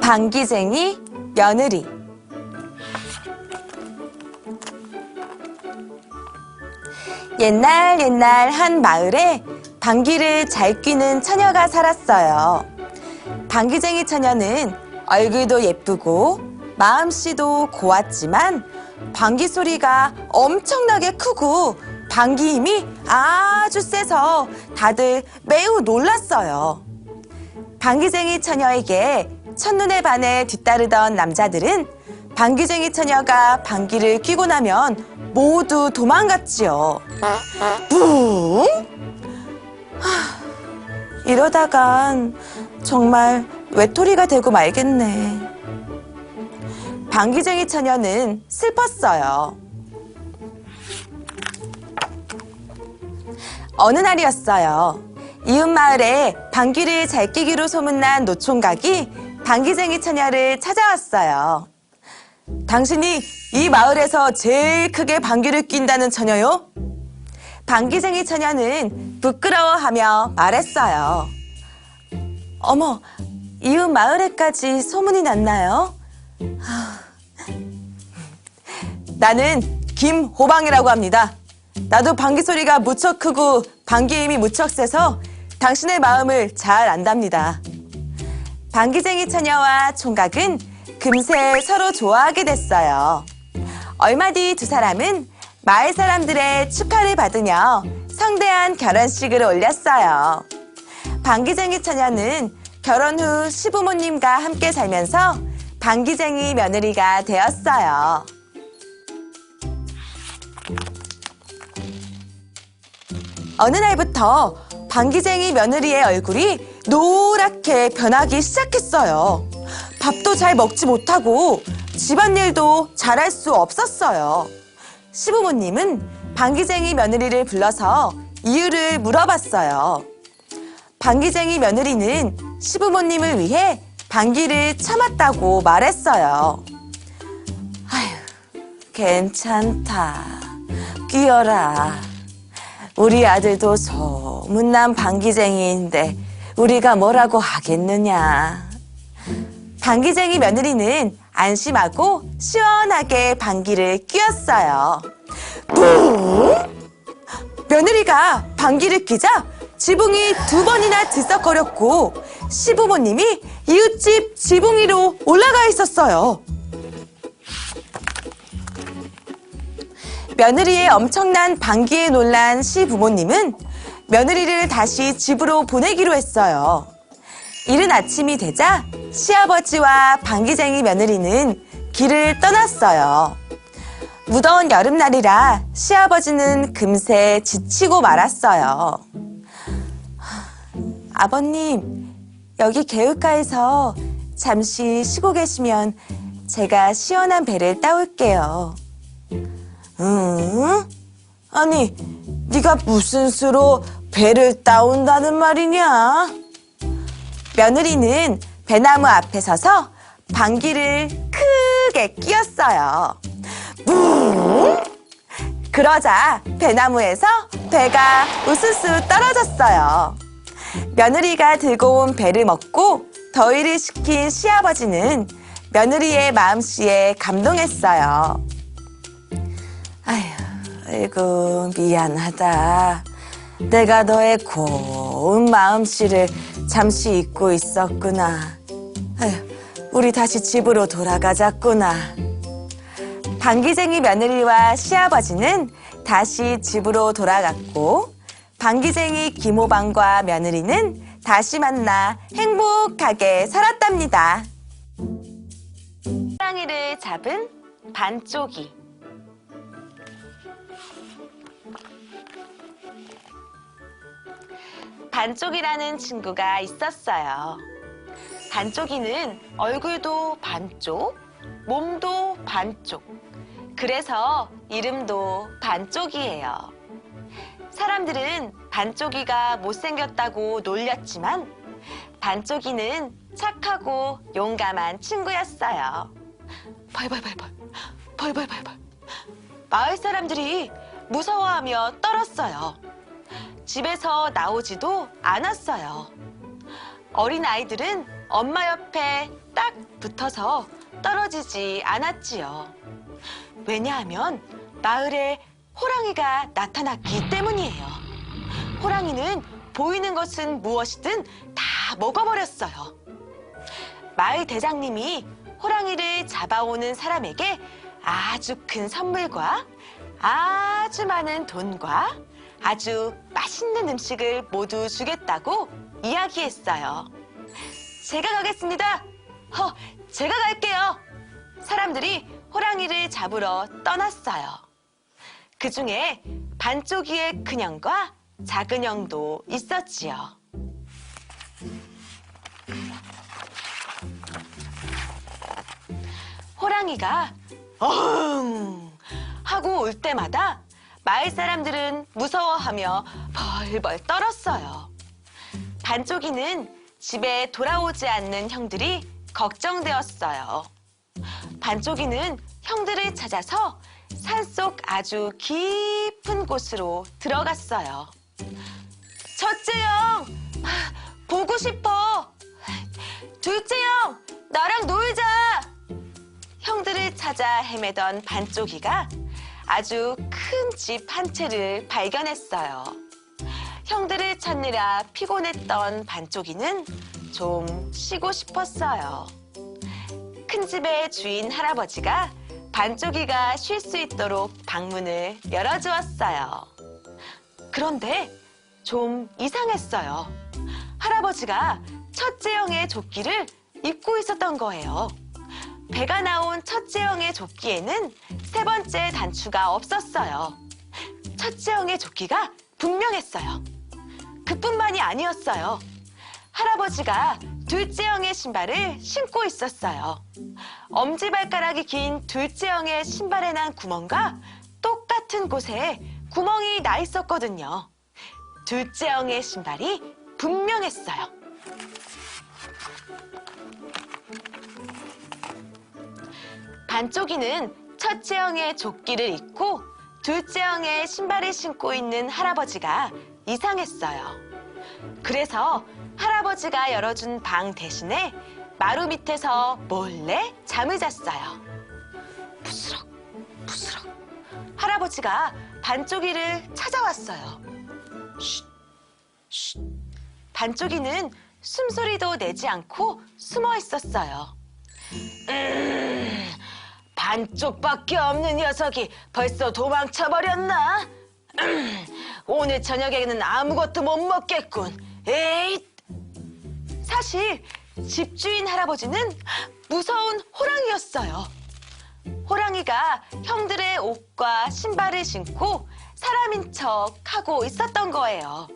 방귀쟁이 며느리. 옛날 한 마을에 방귀를 잘 뀌는 처녀가 살았어요. 방귀쟁이 처녀는 얼굴도 예쁘고 마음씨도 고왔지만 방귀 소리가 엄청나게 크고 방귀 힘이 아주 세서 다들 매우 놀랐어요. 방귀쟁이 처녀에게 첫눈에 반해 뒤따르던 남자들은 방귀쟁이 처녀가 방귀를 뀌고 나면 모두 도망갔지요. 뿡! 이러다간 정말 외톨이가 되고 말겠네. 방귀쟁이 처녀는 슬펐어요. 어느 날이었어요. 이웃 마을에 방귀를 잘 뀌기로 소문난 노총각이 방귀쟁이 처녀를 찾아왔어요. 당신이 이 마을에서 제일 크게 방귀를 낀다는 처녀요? 방귀쟁이 처녀는 부끄러워하며 말했어요. 어머, 이웃 마을에까지 소문이 났나요? 나는 김호방이라고 합니다. 나도 방귀 소리가 무척 크고 방귀 힘이 무척 세서 당신의 마음을 잘 안답니다. 방귀쟁이 처녀와 총각은 금세 서로 좋아하게 됐어요. 얼마 뒤 두 사람은 마을 사람들의 축하를 받으며 성대한 결혼식을 올렸어요. 방귀쟁이 처녀는 결혼 후 시부모님과 함께 살면서 방귀쟁이 며느리가 되었어요. 어느 날부터 방귀쟁이 며느리의 얼굴이 노랗게 변하기 시작했어요. 밥도 잘 먹지 못하고 집안일도 잘할 수 없었어요. 시부모님은 방귀쟁이 며느리를 불러서 이유를 물어봤어요. 방귀쟁이 며느리는 시부모님을 위해 방귀를 참았다고 말했어요. 아휴, 괜찮다. 끼어라. 우리 아들도 소문난 방귀쟁이인데 우리가 뭐라고 하겠느냐. 방귀쟁이 며느리는 안심하고 시원하게 방귀를 뀌었어요. 뿡! 며느리가 방귀를 뀌자 지붕이 2번이나 들썩거렸고 시부모님이 이웃집 지붕 위로 올라가 있었어요. 며느리의 엄청난 방귀에 놀란 시부모님은 며느리를 다시 집으로 보내기로 했어요. 이른 아침이 되자 시아버지와 방귀쟁이 며느리는 길을 떠났어요. 무더운 여름날이라 시아버지는 금세 지치고 말았어요. 아버님, 여기 개울가에서 잠시 쉬고 계시면 제가 시원한 배를 따올게요. 응? 아니, 네가 무슨 수로 배를 따온다는 말이냐? 며느리는 배나무 앞에 서서 방귀를 크게 뀌었어요. 뿡! 그러자 배나무에서 배가 우수수 떨어졌어요. 며느리가 들고 온 배를 먹고 더위를 식힌 시아버지는 며느리의 마음씨에 감동했어요. 아이고 미안하다. 내가 너의 고운 마음씨를 잠시 잊고 있었구나. 우리 다시 집으로 돌아가자꾸나. 방귀쟁이 며느리와 시아버지는 다시 집으로 돌아갔고 방귀쟁이 김호방과 며느리는 다시 만나 행복하게 살았답니다. 호랑이를 잡은 반쪽이. 반쪽이라는 친구가 있었어요. 반쪽이는 얼굴도 반쪽, 몸도 반쪽. 그래서 이름도 반쪽이에요. 사람들은 반쪽이가 못생겼다고 놀렸지만 반쪽이는 착하고 용감한 친구였어요. 벌벌벌벌. 마을 사람들이 무서워하며 떨었어요. 집에서 나오지도 않았어요. 어린 아이들은 엄마 옆에 딱 붙어서 떨어지지 않았지요. 왜냐하면 마을에 호랑이가 나타났기 때문이에요. 호랑이는 보이는 것은 무엇이든 다 먹어버렸어요. 마을 대장님이 호랑이를 잡아오는 사람에게 아주 큰 선물과 아주 많은 돈과 아주 맛있는 음식을 모두 주겠다고 이야기했어요. 제가 가겠습니다. 제가 갈게요. 사람들이 호랑이를 잡으러 떠났어요. 그중에 반쪽이의 큰형과 작은 형도 있었지요. 호랑이가 어흥 하고 올 때마다 마을 사람들은 무서워하며 벌벌 떨었어요. 반쪽이는 집에 돌아오지 않는 형들이 걱정되었어요. 반쪽이는 형들을 찾아서 산속 아주 깊은 곳으로 들어갔어요. 첫째 형, 보고 싶어. 둘째 형, 나랑 놀자. 형들을 찾아 헤매던 반쪽이가 아주 큰 집 한 채를 발견했어요. 형들을 찾느라 피곤했던 반쪽이는 좀 쉬고 싶었어요. 큰 집의 주인 할아버지가 반쪽이가 쉴 수 있도록 방문을 열어주었어요. 그런데 좀 이상했어요. 할아버지가 첫째 형의 조끼를 입고 있었던 거예요. 배가 나온 첫째 형의 조끼에는 세 번째 단추가 없었어요. 첫째 형의 조끼가 분명했어요. 그뿐만이 아니었어요. 할아버지가 둘째 형의 신발을 신고 있었어요. 엄지발가락이 긴 둘째 형의 신발에 난 구멍과 똑같은 곳에 구멍이 나 있었거든요. 둘째 형의 신발이 분명했어요. 반쪽이는 첫째 형의 조끼를 입고 둘째 형의 신발을 신고 있는 할아버지가 이상했어요. 그래서 할아버지가 열어준 방 대신에 마루 밑에서 몰래 잠을 잤어요. 부스럭 부스럭 할아버지가 반쪽이를 찾아왔어요. 쉿, 쉿. 반쪽이는 숨소리도 내지 않고 숨어 있었어요. 반쪽밖에 없는 녀석이 벌써 도망쳐버렸나? 오늘 저녁에는 아무것도 못 먹겠군. 에잇! 사실 집주인 할아버지는 무서운 호랑이였어요. 호랑이가 형들의 옷과 신발을 신고 사람인 척 하고 있었던 거예요.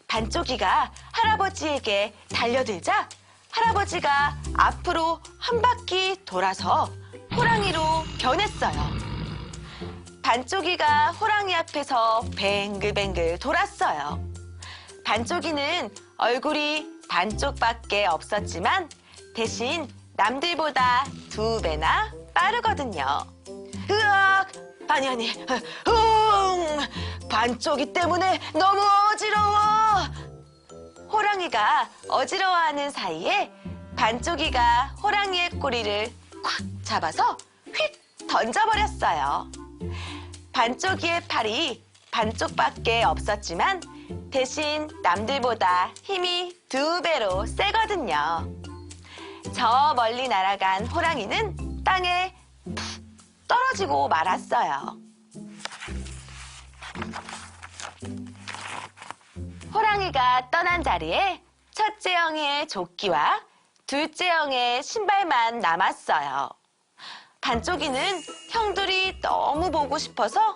반쪽이가 할아버지에게 달려들자 할아버지가 앞으로 한 바퀴 돌아서 호랑이로 변했어요. 반쪽이가 호랑이 앞에서 뱅글뱅글 돌았어요. 반쪽이는 얼굴이 반쪽밖에 없었지만 대신 남들보다 2배나 빠르거든요. 으악! 아니, 반쪽이 때문에 너무 어지러워! 호랑이가 어지러워하는 사이에 반쪽이가 호랑이의 꼬리를 콱 잡아서 휙 던져버렸어요. 반쪽이의 팔이 반쪽밖에 없었지만 대신 남들보다 힘이 2배로 세거든요. 저 멀리 날아간 호랑이는 땅에 푹 떨어지고 말았어요. 호랑이가 떠난 자리에 첫째 형의 조끼와 둘째 형의 신발만 남았어요. 반쪽이는 형들이 너무 보고 싶어서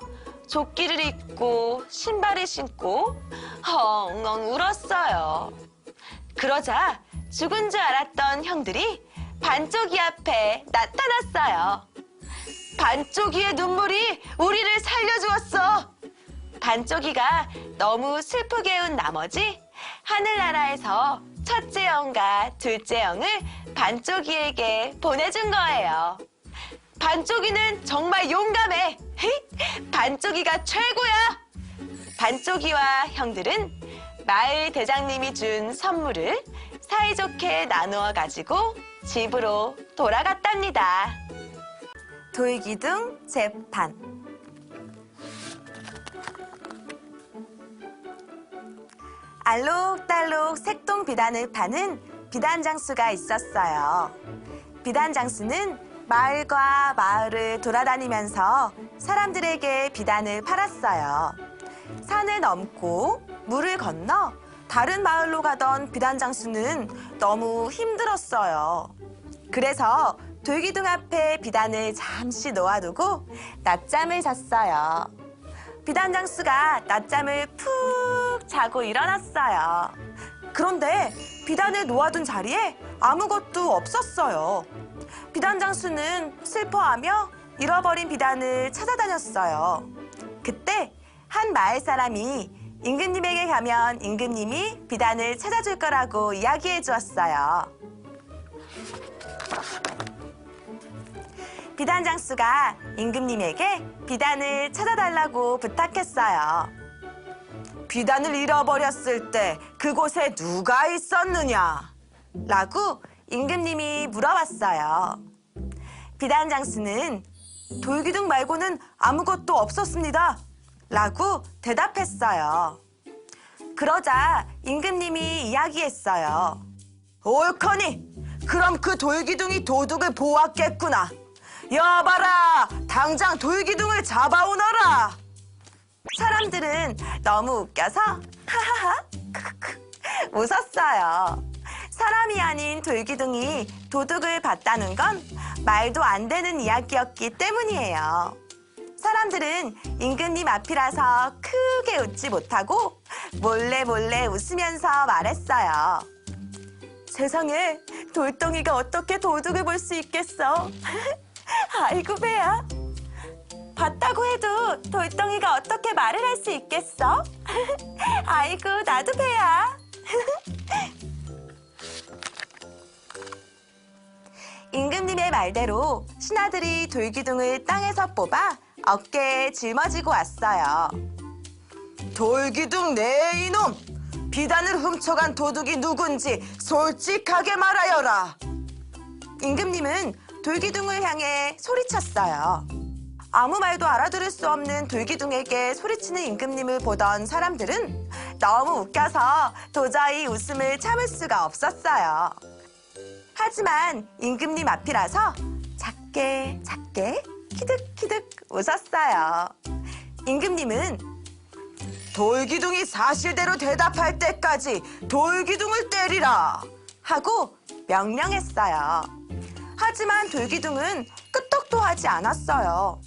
조끼를 입고 신발을 신고 엉엉 울었어요. 그러자 죽은 줄 알았던 형들이 반쪽이 앞에 나타났어요. 반쪽이의 눈물이 우리를 살려주었어. 반쪽이가 너무 슬프게 운 나머지 하늘나라에서 첫째 형과 둘째 형을 반쪽이에게 보내준 거예요. 반쪽이는 정말 용감해. 반쪽이가 최고야. 반쪽이와 형들은 마을 대장님이 준 선물을 사이좋게 나누어 가지고 집으로 돌아갔답니다. 돌기둥 재판. 알록달록 색동 비단을 파는 비단장수가 있었어요. 비단장수는 마을과 마을을 돌아다니면서 사람들에게 비단을 팔았어요. 산을 넘고 물을 건너 다른 마을로 가던 비단장수는 너무 힘들었어요. 그래서 돌기둥 앞에 비단을 잠시 놓아두고 낮잠을 잤어요. 비단장수가 낮잠을 푹 자고 일어났어요. 그런데 비단을 놓아둔 자리에 아무것도 없었어요. 비단장수는 슬퍼하며 잃어버린 비단을 찾아다녔어요. 그때 한 마을 사람이 임금님에게 가면 임금님이 비단을 찾아줄 거라고 이야기해 주었어요. 비단장수가 임금님에게 비단을 찾아달라고 부탁했어요. 비단을 잃어버렸을 때 그곳에 누가 있었느냐? 라고 임금님이 물어봤어요. 비단장수는 돌기둥 말고는 아무것도 없었습니다. 라고 대답했어요. 그러자 임금님이 이야기했어요. 옳거니, 그럼 그 돌기둥이 도둑을 보았겠구나. 여봐라, 당장 돌기둥을 잡아오너라. 사람들은 너무 웃겨서 하하하 웃었어요. 사람이 아닌 돌기둥이 도둑을 봤다는 건 말도 안 되는 이야기였기 때문이에요. 사람들은 임금님 앞이라서 크게 웃지 못하고 몰래 웃으면서 말했어요. 세상에, 돌덩이가 어떻게 도둑을 볼 수 있겠어? 아이고 배야. 봤다고 해도 돌덩이가 어떻게 말을 할 수 있겠어? 아이고 나도 배야. 임금님의 말대로 신하들이 돌기둥을 땅에서 뽑아 어깨에 짊어지고 왔어요. 돌기둥 내 이놈! 비단을 훔쳐간 도둑이 누군지 솔직하게 말하여라. 임금님은 돌기둥을 향해 소리쳤어요. 아무 말도 알아들을 수 없는 돌기둥에게 소리치는 임금님을 보던 사람들은 너무 웃겨서 도저히 웃음을 참을 수가 없었어요. 하지만 임금님 앞이라서 작게 키득키득 웃었어요. 임금님은 돌기둥이 사실대로 대답할 때까지 돌기둥을 때리라 하고 명령했어요. 하지만 돌기둥은 끄떡도 하지 않았어요.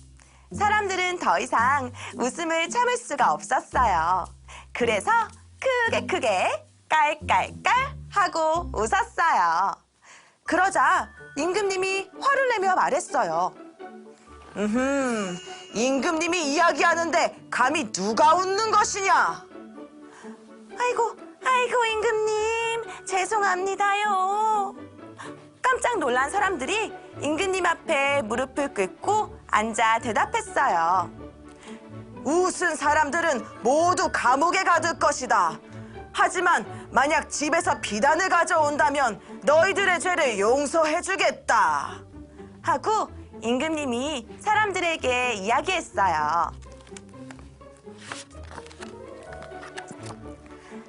사람들은 더 이상 웃음을 참을 수가 없었어요. 그래서 크게 깔깔깔 하고 웃었어요. 그러자 임금님이 화를 내며 말했어요. 임금님이 이야기하는데 감히 누가 웃는 것이냐? 아이고 임금님, 죄송합니다요. 깜짝 놀란 사람들이 임금님 앞에 무릎을 꿇고 앉아 대답했어요. 웃은 사람들은 모두 감옥에 가둘 것이다. 하지만 만약 집에서 비단을 가져온다면 너희들의 죄를 용서해주겠다. 하고 임금님이 사람들에게 이야기했어요.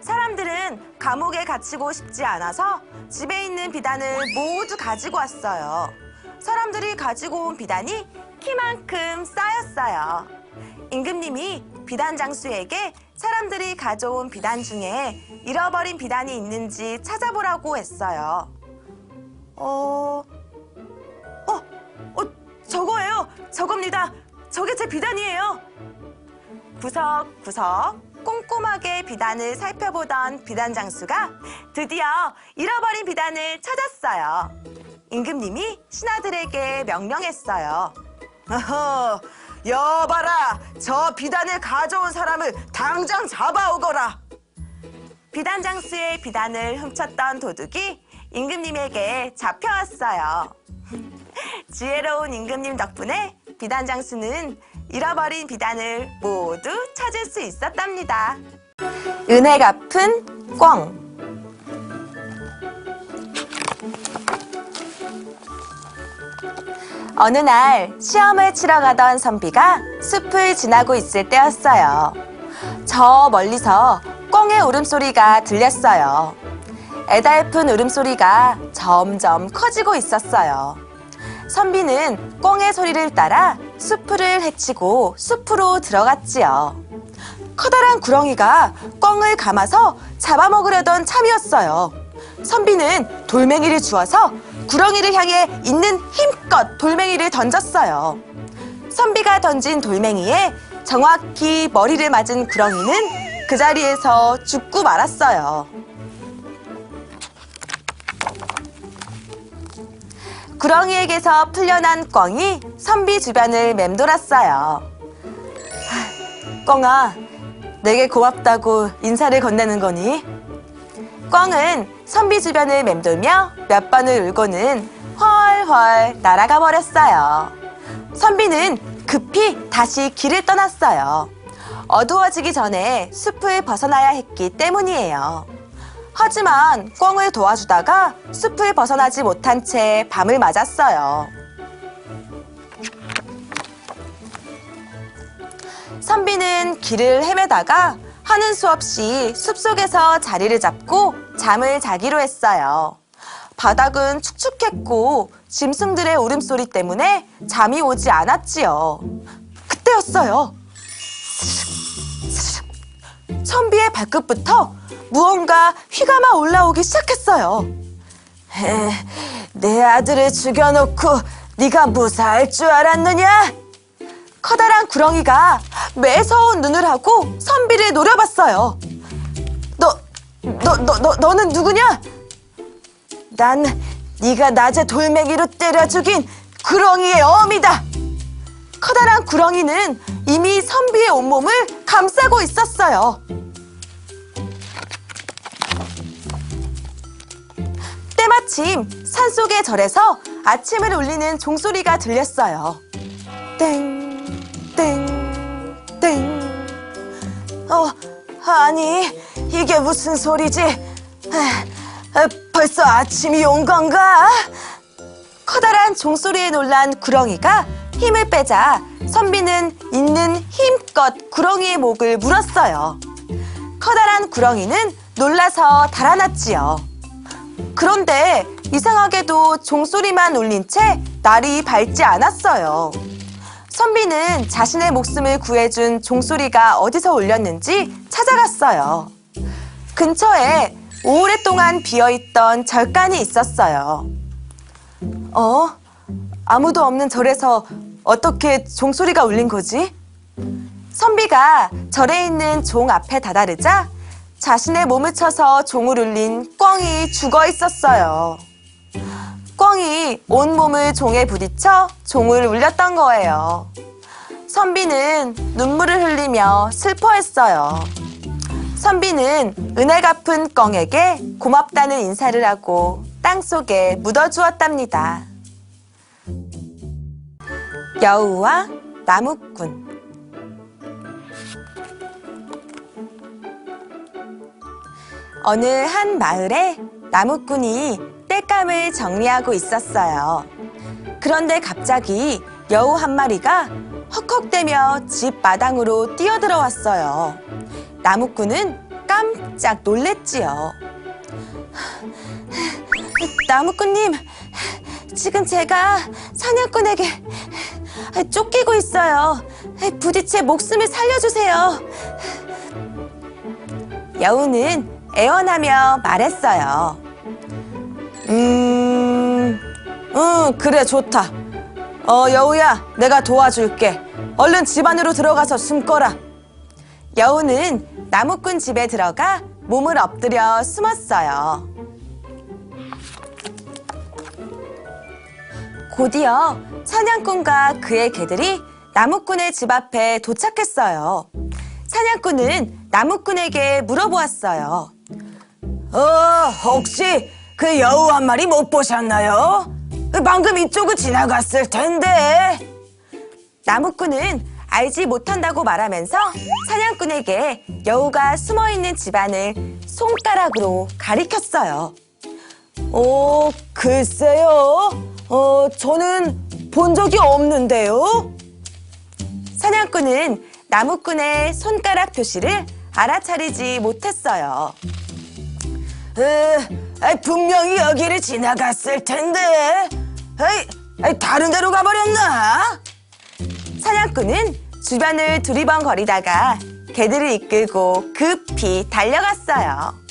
사람들은 감옥에 갇히고 싶지 않아서 집에 있는 비단을 모두 가지고 왔어요. 사람들이 가지고 온 비단이 키만큼 쌓였어요. 임금님이 비단 장수에게 사람들이 가져온 비단 중에 잃어버린 비단이 있는지 찾아보라고 했어요. 저거예요. 저겁니다. 저게 제 비단이에요. 구석구석 꼼꼼하게 비단을 살펴보던 비단 장수가 드디어 잃어버린 비단을 찾았어요. 임금님이 신하들에게 명령했어요. 어허, 여봐라, 저 비단을 가져온 사람을 당장 잡아오거라. 비단 장수의 비단을 훔쳤던 도둑이 임금님에게 잡혀왔어요. 지혜로운 임금님 덕분에 비단 장수는 잃어버린 비단을 모두 찾을 수 있었답니다. 은혜 갚은 꿩. 어느 날 시험을 치러 가던 선비가 숲을 지나고 있을 때였어요. 저 멀리서 꿩의 울음소리가 들렸어요. 애달픈 울음소리가 점점 커지고 있었어요. 선비는 꿩의 소리를 따라 숲을 헤치고 숲으로 들어갔지요. 커다란 구렁이가 꿩을 감아서 잡아먹으려던 참이었어요. 선비는 돌멩이를 주워서 구렁이를 향해 있는 힘껏 돌멩이를 던졌어요. 선비가 던진 돌멩이에 정확히 머리를 맞은 구렁이는 그 자리에서 죽고 말았어요. 구렁이에게서 풀려난 꿩이 선비 주변을 맴돌았어요. 꿩아, 내게 고맙다고 인사를 건네는 거니? 꿩은 선비 주변을 맴돌며 몇 번을 울고는 훨훨 날아가 버렸어요. 선비는 급히 다시 길을 떠났어요. 어두워지기 전에 숲을 벗어나야 했기 때문이에요. 하지만 꿩을 도와주다가 숲을 벗어나지 못한 채 밤을 맞았어요. 선비는 길을 헤매다가 하는 수 없이 숲속에서 자리를 잡고 잠을 자기로 했어요. 바닥은 축축했고 짐승들의 울음소리 때문에 잠이 오지 않았지요. 그때였어요. 선비의 발끝부터 무언가 휘감아 올라오기 시작했어요. 내 아들을 죽여놓고 네가 무사할 줄 알았느냐? 커다란 구렁이가 매서운 눈을 하고 선비를 노려봤어요. 너는 누구냐? 난 네가 낮에 돌멩이로 때려 죽인 구렁이의 어미다. 커다란 구렁이는 이미 선비의 온몸을 감싸고 있었어요. 때마침 산속의 절에서 아침을 울리는 종소리가 들렸어요. 땡, 땡, 땡. 아니, 이게 무슨 소리지? 벌써 아침이 온 건가? 커다란 종소리에 놀란 구렁이가 힘을 빼자 선비는 있는 힘껏 구렁이의 목을 물었어요. 커다란 구렁이는 놀라서 달아났지요. 그런데 이상하게도 종소리만 울린 채 날이 밝지 않았어요. 선비는 자신의 목숨을 구해준 종소리가 어디서 울렸는지 찾아갔어요. 근처에 오랫동안 비어있던 절간이 있었어요. 아무도 없는 절에서 어떻게 종소리가 울린 거지? 선비가 절에 있는 종 앞에 다다르자 자신의 몸을 쳐서 종을 울린 꿩이 죽어 있었어요. 꿩이 온몸을 종에 부딪혀 종을 울렸던 거예요. 선비는 눈물을 흘리며 슬퍼했어요. 선비는 은혜 갚은 꿩에게 고맙다는 인사를 하고 땅속에 묻어주었답니다. 여우와 나무꾼. 어느 한 마을에 나무꾼이 땔감을 정리하고 있었어요. 그런데 갑자기 여우 한 마리가 헉헉대며 집 마당으로 뛰어들어왔어요. 나무꾼은 깜짝 놀랬지요. 나무꾼님, 지금 제가 사냥꾼에게 쫓기고 있어요. 부디 제 목숨을 살려주세요. 여우는 애원하며 말했어요. 그래, 좋다. 여우야, 내가 도와줄게. 얼른 집 안으로 들어가서 숨거라. 여우는 나무꾼 집에 들어가 몸을 엎드려 숨었어요. 곧이어 사냥꾼과 그의 개들이 나무꾼의 집 앞에 도착했어요. 사냥꾼은 나무꾼에게 물어보았어요. 혹시 그 여우 한 마리 못 보셨나요? 방금 이쪽을 지나갔을 텐데. 나무꾼은 알지 못한다고 말하면서 사냥꾼에게 여우가 숨어있는 집안을 손가락으로 가리켰어요. 글쎄요. 저는 본 적이 없는데요? 사냥꾼은 나무꾼의 손가락 표시를 알아차리지 못했어요. 분명히 여기를 지나갔을 텐데 다른 데로 가버렸나? 사냥꾼은 주변을 두리번거리다가 개들을 이끌고 급히 달려갔어요.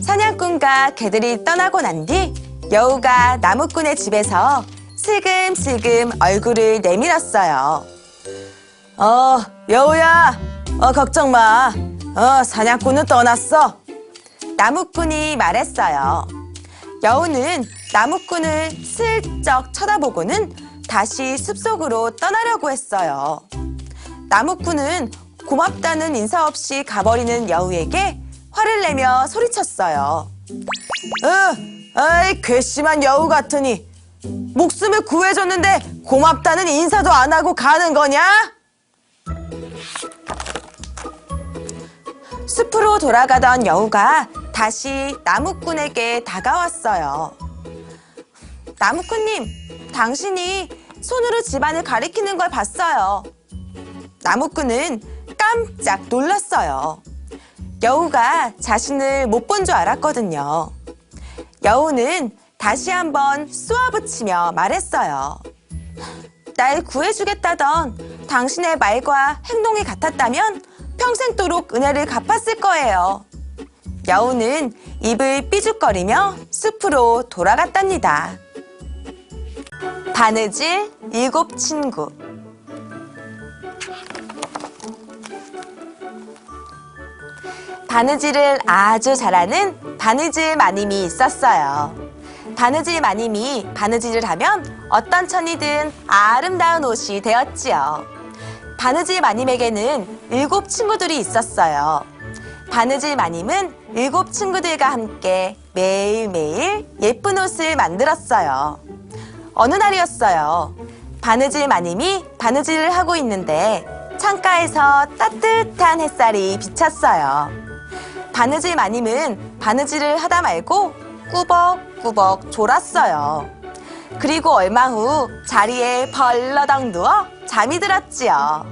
사냥꾼과 개들이 떠나고 난 뒤 여우가 나무꾼의 집에서 슬금슬금 얼굴을 내밀었어요. 여우야, 걱정 마. 사냥꾼은 떠났어. 나무꾼이 말했어요. 여우는 나무꾼을 슬쩍 쳐다보고는 다시 숲속으로 떠나려고 했어요. 나무꾼은 고맙다는 인사 없이 가버리는 여우에게 화를 내며 소리쳤어요. 괘씸한 여우 같으니 목숨을 구해줬는데 고맙다는 인사도 안 하고 가는 거냐? 숲으로 돌아가던 여우가 다시 나무꾼에게 다가왔어요. 나무꾼님, 당신이 손으로 집안을 가리키는 걸 봤어요. 나무꾼은 깜짝 놀랐어요. 여우가 자신을 못 본 줄 알았거든요. 여우는 다시 한번 쏘아붙이며 말했어요. 날 구해주겠다던 당신의 말과 행동이 같았다면 평생도록 은혜를 갚았을 거예요. 여우는 입을 삐죽거리며 숲으로 돌아갔답니다. 바느질 7 친구. 바느질을 아주 잘하는 바느질 마님이 있었어요. 바느질 마님이 바느질을 하면 어떤 천이든 아름다운 옷이 되었지요. 바느질 마님에게는 7 친구들이 있었어요. 바느질 마님은 7 친구들과 함께 매일매일 예쁜 옷을 만들었어요. 어느 날이었어요. 바느질 마님이 바느질을 하고 있는데 창가에서 따뜻한 햇살이 비쳤어요. 바느질 마님은 바느질을 하다 말고 꾸벅꾸벅 졸았어요. 그리고 얼마 후 자리에 벌러덩 누워 잠이 들었지요.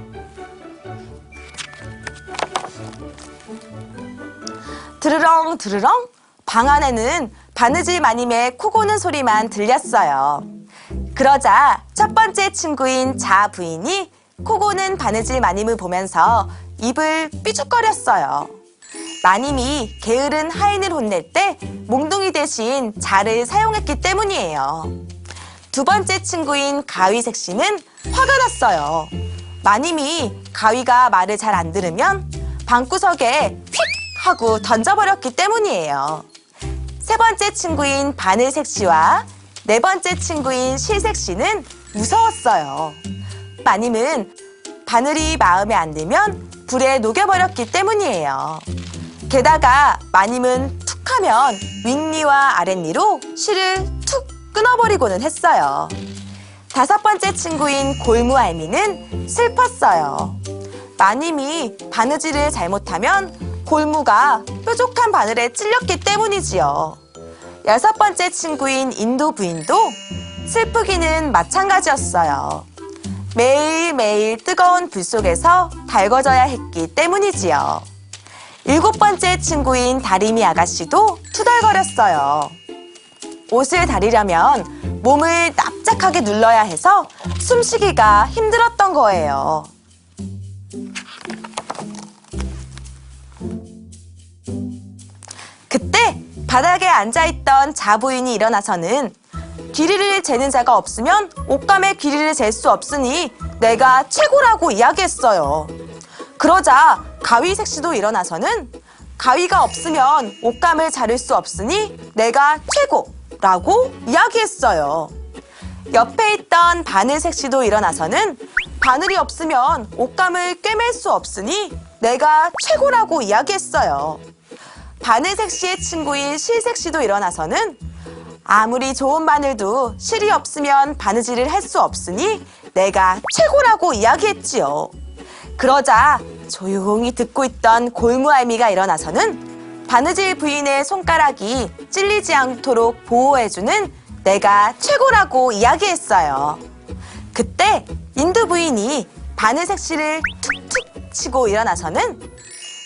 드르렁 드르렁 방 안에는 바느질 마님의 코 고는 소리만 들렸어요. 그러자 첫 번째 친구인 자 부인이 코 고는 바느질 마님을 보면서 입을 삐죽거렸어요. 마님이 게으른 하인을 혼낼 때 몽둥이 대신 자를 사용했기 때문이에요. 두 번째 친구인 가위색시는 화가 났어요. 마님이 가위가 말을 잘 안 들으면 방구석에 휙 하고 던져버렸기 때문이에요. 세 번째 친구인 바늘색시와 네 번째 친구인 실색시는 무서웠어요. 마님은 바늘이 마음에 안 들면 불에 녹여버렸기 때문이에요. 게다가 마님은 툭하면 윗니와 아랫니로 실을 툭 끊어버리고는 했어요. 다섯 번째 친구인 골무알미는 슬펐어요. 마님이 바느질을 잘못하면 골무가 뾰족한 바늘에 찔렸기 때문이지요. 여섯 번째 친구인 인도 부인도 슬프기는 마찬가지였어요. 매일매일 뜨거운 불 속에서 달궈져야 했기 때문이지요. 일곱 번째 친구인 다리미 아가씨도 투덜거렸어요. 옷을 다리려면 몸을 납작하게 눌러야 해서 숨쉬기가 힘들었던 거예요. 그때 바닥에 앉아있던 자부인이 일어나서는 길이를 재는 자가 없으면 옷감의 길이를 잴 수 없으니 내가 최고라고 이야기했어요. 그러자 가위색시도 일어나서는 가위가 없으면 옷감을 자를 수 없으니 내가 최고라고 이야기했어요. 옆에 있던 바늘색시도 일어나서는 바늘이 없으면 옷감을 꿰맬 수 없으니 내가 최고라고 이야기했어요. 바늘색시의 친구인 실색시도 일어나서는 아무리 좋은 바늘도 실이 없으면 바느질을 할 수 없으니 내가 최고라고 이야기했지요. 그러자 조용히 듣고 있던 골무알미가 일어나서는 바느질 부인의 손가락이 찔리지 않도록 보호해주는 내가 최고라고 이야기했어요. 그때 인두 부인이 바늘 색시를 툭툭 치고 일어나서는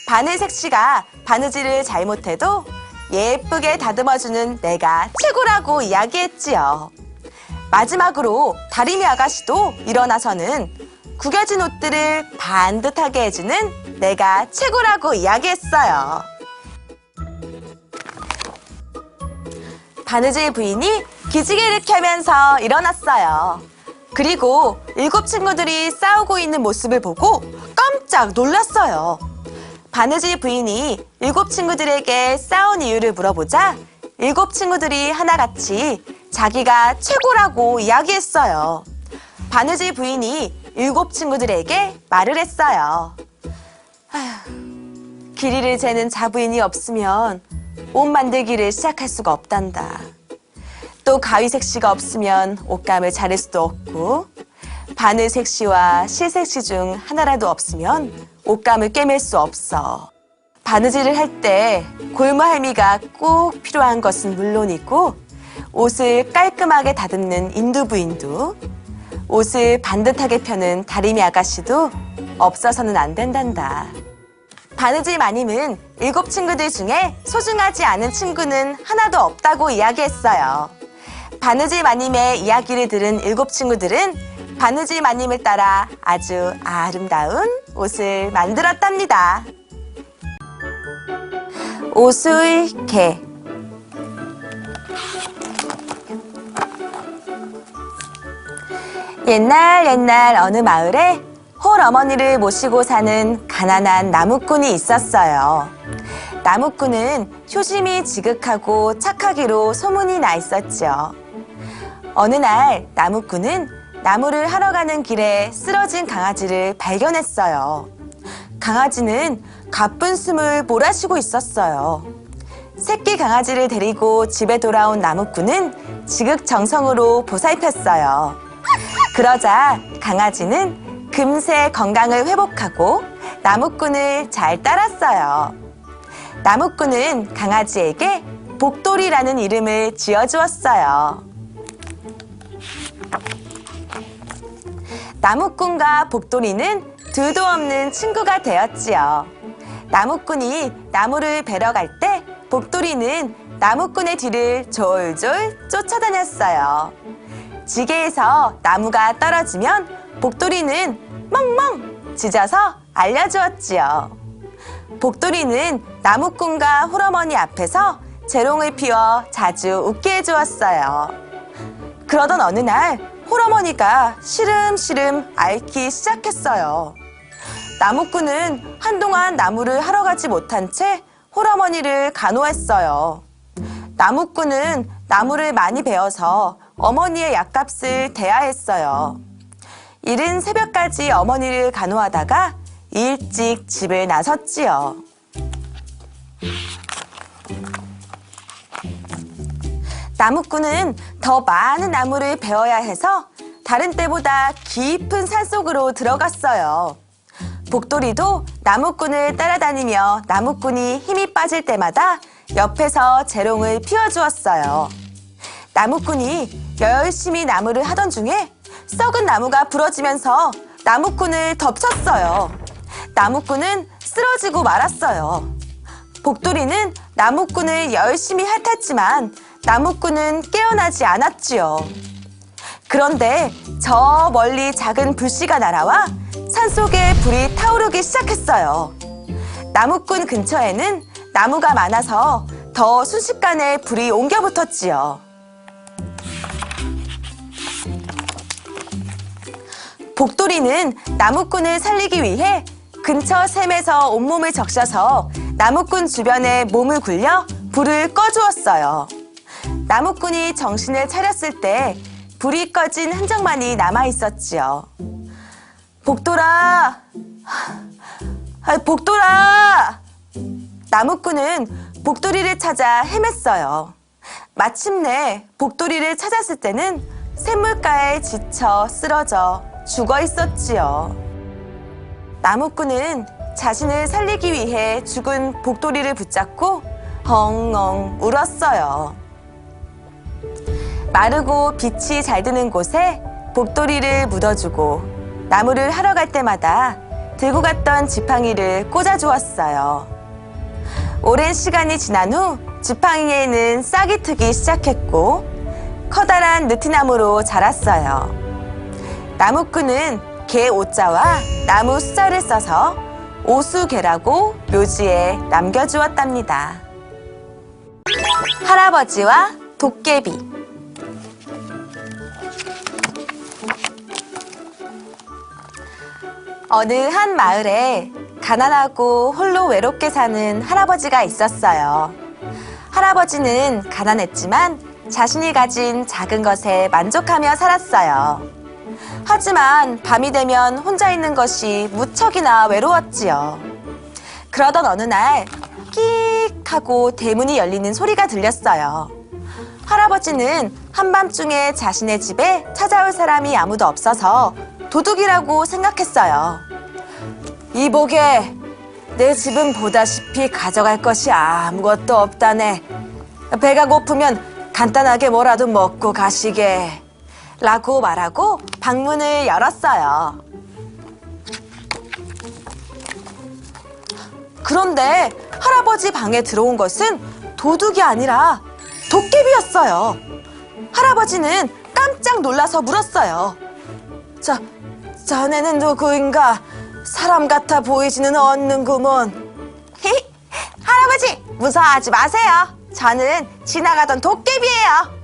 바늘 색시가 바느질을 잘못해도 예쁘게 다듬어주는 내가 최고라고 이야기했지요. 마지막으로 다리미 아가씨도 일어나서는 구겨진 옷들을 반듯하게 해주는 내가 최고라고 이야기했어요. 바느질 부인이 기지개를 켜면서 일어났어요. 그리고 7 친구들이 싸우고 있는 모습을 보고 깜짝 놀랐어요. 바느질 부인이 7 친구들에게 싸운 이유를 물어보자 7 친구들이 하나같이 자기가 최고라고 이야기했어요. 바느질 부인이 7 친구들에게 말을 했어요. 아휴, 길이를 재는 자부인이 없으면 옷 만들기를 시작할 수가 없단다. 또 가위 색시가 없으면 옷감을 자를 수도 없고 바늘 색시와 실 색시 중 하나라도 없으면 옷감을 꿰맬 수 없어. 바느질을 할 때 골무할미가 꼭 필요한 것은 물론이고 옷을 깔끔하게 다듬는 인두 부인도 옷을 반듯하게 펴는 다리미 아가씨도 없어서는 안 된단다. 바느질 마님은 7 친구들 중에 소중하지 않은 친구는 하나도 없다고 이야기했어요. 바느질 마님의 이야기를 들은 7 친구들은 바느질 마님을 따라 아주 아름다운 옷을 만들었답니다. 오수일개. 옛날 어느 마을에 홀어머니를 모시고 사는 가난한 나무꾼이 있었어요. 나무꾼은 효심이 지극하고 착하기로 소문이 나 있었죠. 어느 날 나무꾼은 나무를 하러 가는 길에 쓰러진 강아지를 발견했어요. 강아지는 가쁜 숨을 몰아쉬고 있었어요. 새끼 강아지를 데리고 집에 돌아온 나무꾼은 지극정성으로 보살폈어요. 그러자 강아지는 금세 건강을 회복하고 나무꾼을 잘 따랐어요. 나무꾼은 강아지에게 복돌이라는 이름을 지어주었어요. 나무꾼과 복돌이는 둘도 없는 친구가 되었지요. 나무꾼이 나무를 베러 갈 때 복돌이는 나무꾼의 뒤를 졸졸 쫓아다녔어요. 지게에서 나무가 떨어지면 복돌이는 멍멍 짖어서 알려주었지요. 복돌이는 나무꾼과 홀어머니 앞에서 재롱을 피워 자주 웃게 해주었어요. 그러던 어느 날 홀어머니가 시름시름 앓기 시작했어요. 나무꾼은 한동안 나무를 하러 가지 못한 채 홀어머니를 간호했어요. 나무꾼은 나무를 많이 베어서 어머니의 약값을 대야 했어요. 이른 새벽까지 어머니를 간호하다가 일찍 집을 나섰지요. 나무꾼은 더 많은 나무를 베어야 해서 다른 때보다 깊은 산속으로 들어갔어요. 복돌이도 나무꾼을 따라다니며 나무꾼이 힘이 빠질 때마다 옆에서 재롱을 피워주었어요. 나무꾼이 열심히 나무를 하던 중에 썩은 나무가 부러지면서 나무꾼을 덮쳤어요. 나무꾼은 쓰러지고 말았어요. 복돌이는 나무꾼을 열심히 핥았지만 나무꾼은 깨어나지 않았지요. 그런데 저 멀리 작은 불씨가 날아와 산속에 불이 타오르기 시작했어요. 나무꾼 근처에는 나무가 많아서 더 순식간에 불이 옮겨 붙었지요. 복돌이는 나무꾼을 살리기 위해 근처 샘에서 온몸을 적셔서 나무꾼 주변에 몸을 굴려 불을 꺼주었어요. 나무꾼이 정신을 차렸을 때 불이 꺼진 흔적만이 남아있었지요. 복돌아! 복돌아! 나무꾼은 복돌이를 찾아 헤맸어요. 마침내 복돌이를 찾았을 때는 샘물가에 지쳐 쓰러져 죽어 있었지요. 나무꾼은 자신을 살리기 위해 죽은 복돌이를 붙잡고 엉엉 울었어요. 마르고 빛이 잘 드는 곳에 복도리를 묻어주고 나무를 하러 갈 때마다 들고 갔던 지팡이를 꽂아주었어요. 오랜 시간이 지난 후 지팡이에는 싹이 트기 시작했고 커다란 느티나무로 자랐어요. 나무꾼은 개 오자와 나무 숫자를 써서 오수개라고 묘지에 남겨주었답니다. 할아버지와 도깨비. 어느 한 마을에 가난하고 홀로 외롭게 사는 할아버지가 있었어요. 할아버지는 가난했지만 자신이 가진 작은 것에 만족하며 살았어요. 하지만 밤이 되면 혼자 있는 것이 무척이나 외로웠지요. 그러던 어느 날 끽 하고 대문이 열리는 소리가 들렸어요. 할아버지는 한밤중에 자신의 집에 찾아올 사람이 아무도 없어서 도둑이라고 생각했어요. 이보게, 내 집은 보다시피 가져갈 것이 아무것도 없다네. 배가 고프면 간단하게 뭐라도 먹고 가시게. 라고 말하고 방문을 열었어요. 그런데 할아버지 방에 들어온 것은 도둑이 아니라 도깨비였어요. 할아버지는 깜짝 놀라서 물었어요. 자네는 누구인가? 사람 같아 보이지는 않는구먼. 할아버지, 무서워하지 마세요. 저는 지나가던 도깨비예요.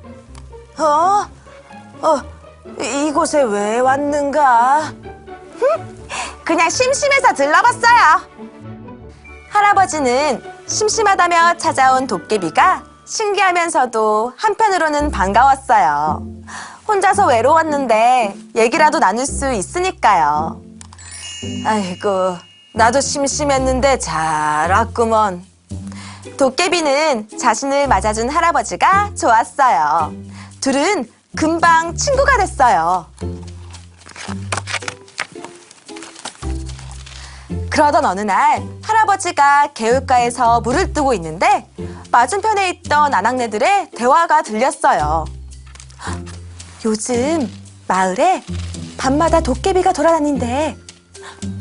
이곳에 왜 왔는가? 그냥 심심해서 들러봤어요. 할아버지는 심심하다며 찾아온 도깨비가 신기하면서도 한편으로는 반가웠어요. 혼자서 외로웠는데 얘기라도 나눌 수 있으니까요. 아이고, 나도 심심했는데 잘 왔구먼. 도깨비는 자신을 맞아준 할아버지가 좋았어요. 둘은 금방 친구가 됐어요. 그러던 어느 날 할아버지가 개울가에서 물을 뜨고 있는데 맞은편에 있던 아낙네들의 대화가 들렸어요. 요즘 마을에 밤마다 도깨비가 돌아다닌대.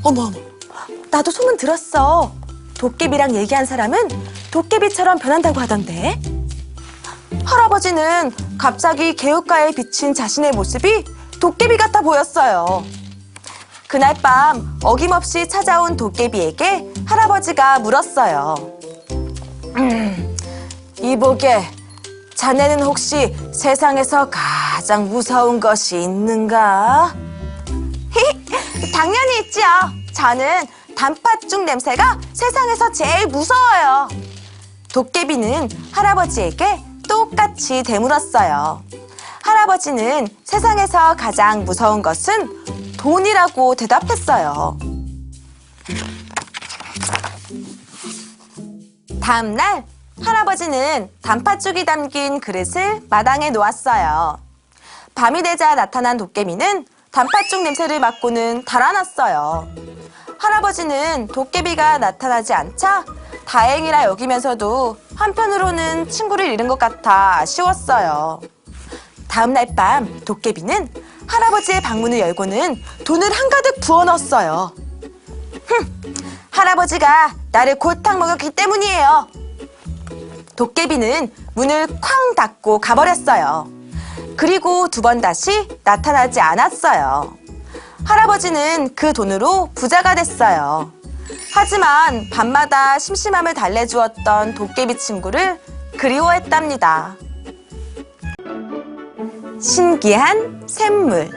어머, 나도 소문 들었어. 도깨비랑 얘기한 사람은 도깨비처럼 변한다고 하던데. 할아버지는 갑자기 개울가에 비친 자신의 모습이 도깨비 같아 보였어요. 그날 밤 어김없이 찾아온 도깨비에게 할아버지가 물었어요. 이보게, 자네는 혹시 세상에서 가장 무서운 것이 있는가? 당연히 있지요. 저는 단팥죽 냄새가 세상에서 제일 무서워요. 도깨비는 할아버지에게 똑같이 되물었어요. 할아버지는 세상에서 가장 무서운 것은 돈이라고 대답했어요. 다음 날 할아버지는 단팥죽이 담긴 그릇을 마당에 놓았어요. 밤이 되자 나타난 도깨비는 단팥죽 냄새를 맡고는 달아났어요. 할아버지는 도깨비가 나타나지 않자 다행이라 여기면서도 한편으로는 친구를 잃은 것 같아 아쉬웠어요. 다음 날 밤 도깨비는 할아버지의 방문을 열고는 돈을 한가득 부어 넣었어요. 할아버지가 나를 골탕 먹였기 때문이에요. 도깨비는 문을 쾅 닫고 가버렸어요. 그리고 두 번 다시 나타나지 않았어요. 할아버지는 그 돈으로 부자가 됐어요. 하지만 밤마다 심심함을 달래주었던 도깨비 친구를 그리워했답니다. 신기한 샘물.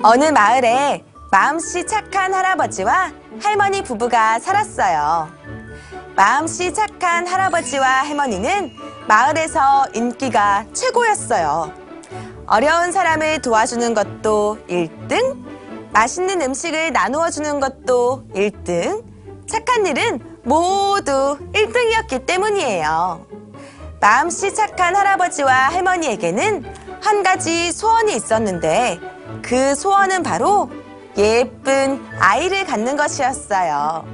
어느 마을에 마음씨 착한 할아버지와 할머니 부부가 살았어요. 마음씨 착한 할아버지와 할머니는 마을에서 인기가 최고였어요. 어려운 사람을 도와주는 것도 1등, 맛있는 음식을 나누어 주는 것도 1등, 착한 일은 모두 1등이었기 때문이에요. 마음씨 착한 할아버지와 할머니에게는 한 가지 소원이 있었는데 그 소원은 바로 예쁜 아이를 갖는 것이었어요.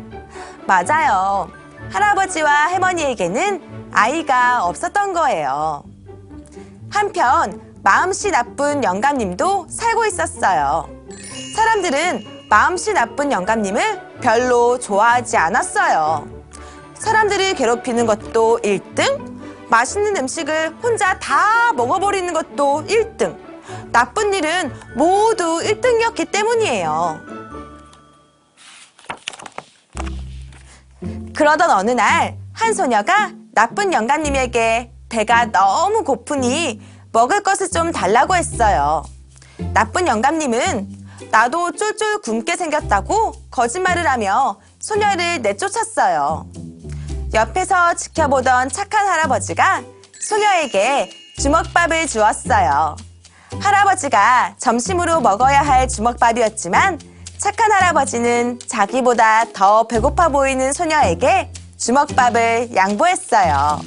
맞아요. 할아버지와 할머니에게는 아이가 없었던 거예요. 한편 마음씨 나쁜 영감님도 살고 있었어요. 사람들은 마음씨 나쁜 영감님을 별로 좋아하지 않았어요. 사람들을 괴롭히는 것도 1등, 맛있는 음식을 혼자 다 먹어버리는 것도 1등, 나쁜 일은 모두 1등이었기 때문이에요. 그러던 어느 날 한 소녀가 나쁜 영감님에게 배가 너무 고프니 먹을 것을 좀 달라고 했어요. 나쁜 영감님은 나도 쫄쫄 굶게 생겼다고 거짓말을 하며 소녀를 내쫓았어요. 옆에서 지켜보던 착한 할아버지가 소녀에게 주먹밥을 주었어요. 할아버지가 점심으로 먹어야 할 주먹밥이었지만 착한 할아버지는 자기보다 더 배고파 보이는 소녀에게 주먹밥을 양보했어요.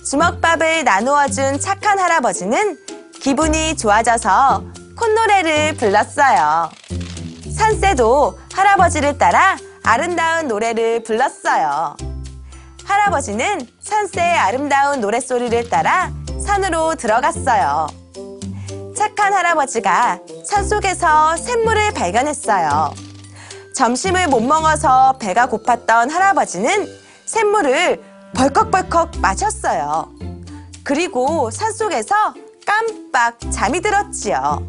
주먹밥을 나누어 준 착한 할아버지는 기분이 좋아져서 콧노래를 불렀어요. 산새도 할아버지를 따라 아름다운 노래를 불렀어요. 할아버지는 산새의 아름다운 노랫소리를 따라 산으로 들어갔어요. 착한 할아버지가 산속에서 샘물을 발견했어요. 점심을 못 먹어서 배가 고팠던 할아버지는 샘물을 벌컥벌컥 마셨어요. 그리고 산속에서 깜빡 잠이 들었지요.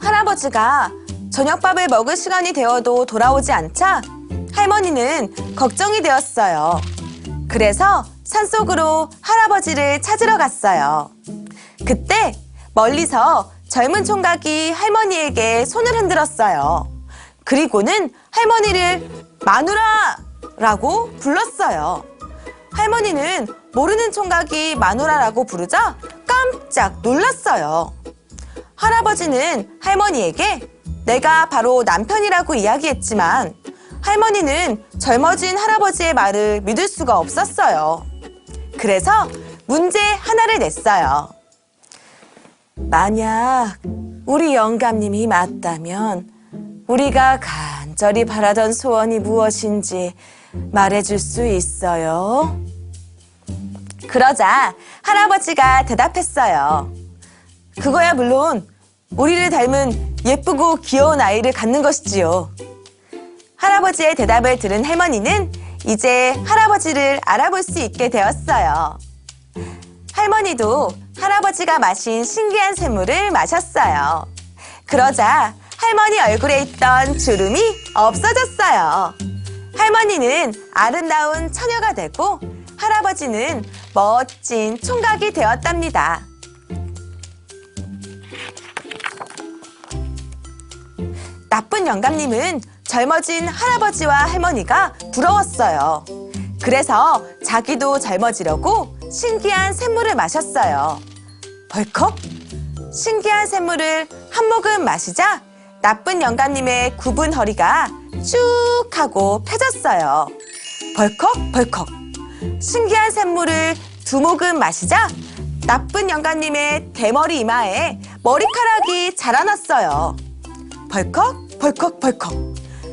할아버지가 저녁밥을 먹을 시간이 되어도 돌아오지 않자 할머니는 걱정이 되었어요. 그래서 산속으로 할아버지를 찾으러 갔어요. 그때 멀리서 젊은 총각이 할머니에게 손을 흔들었어요. 그리고는 할머니를 마누라라고 불렀어요. 할머니는 모르는 총각이 마누라라고 부르자 깜짝 놀랐어요. 할아버지는 할머니에게 내가 바로 남편이라고 이야기했지만 할머니는 젊어진 할아버지의 말을 믿을 수가 없었어요. 그래서 문제 하나를 냈어요. 만약 우리 영감님이 맞다면 우리가 간절히 바라던 소원이 무엇인지 말해줄 수 있어요? 그러자 할아버지가 대답했어요. 그거야 물론 우리를 닮은 예쁘고 귀여운 아이를 갖는 것이지요. 할아버지의 대답을 들은 할머니는 이제 할아버지를 알아볼 수 있게 되었어요. 할머니도 할아버지가 마신 신기한 샘물을 마셨어요. 그러자 할머니 얼굴에 있던 주름이 없어졌어요. 할머니는 아름다운 처녀가 되고 할아버지는 멋진 총각이 되었답니다. 나쁜 영감님은 젊어진 할아버지와 할머니가 부러웠어요. 그래서 자기도 젊어지려고 신기한 샘물을 마셨어요. 벌컥! 신기한 샘물을 한 모금 마시자 나쁜 영감님의 굽은 허리가 쭉 하고 펴졌어요. 벌컥 벌컥! 신기한 샘물을 두 모금 마시자 나쁜 영감님의 대머리 이마에 머리카락이 자라났어요. 벌컥 벌컥 벌컥!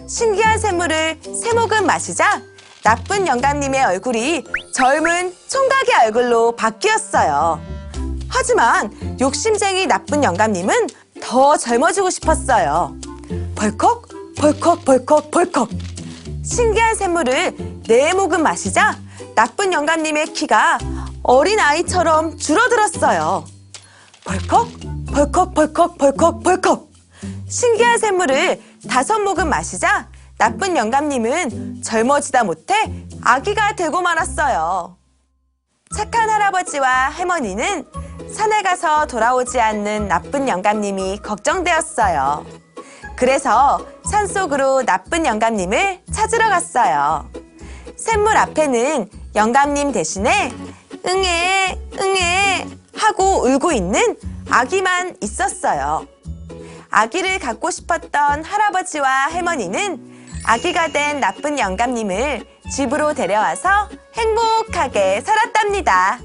신기한 샘물을 세 모금 마시자 나쁜 영감님의 얼굴이 젊은 총각의 얼굴로 바뀌었어요. 하지만 욕심쟁이 나쁜 영감님은 더 젊어지고 싶었어요. 벌컥 벌컥 벌컥 벌컥! 신기한 샘물을 네 모금 마시자 나쁜 영감님의 키가 어린아이처럼 줄어들었어요. 벌컥 벌컥 벌컥 벌컥 벌컥! 신기한 샘물을 다섯 모금 마시자 나쁜 영감님은 젊어지다 못해 아기가 되고 말았어요. 착한 할아버지와 할머니는 산에 가서 돌아오지 않는 나쁜 영감님이 걱정되었어요. 그래서 산속으로 나쁜 영감님을 찾으러 갔어요. 샘물 앞에는 영감님 대신에 응애 응애 하고 울고 있는 아기만 있었어요. 아기를 갖고 싶었던 할아버지와 할머니는 아기가 된 나쁜 영감님을 집으로 데려와서 행복하게 살았답니다.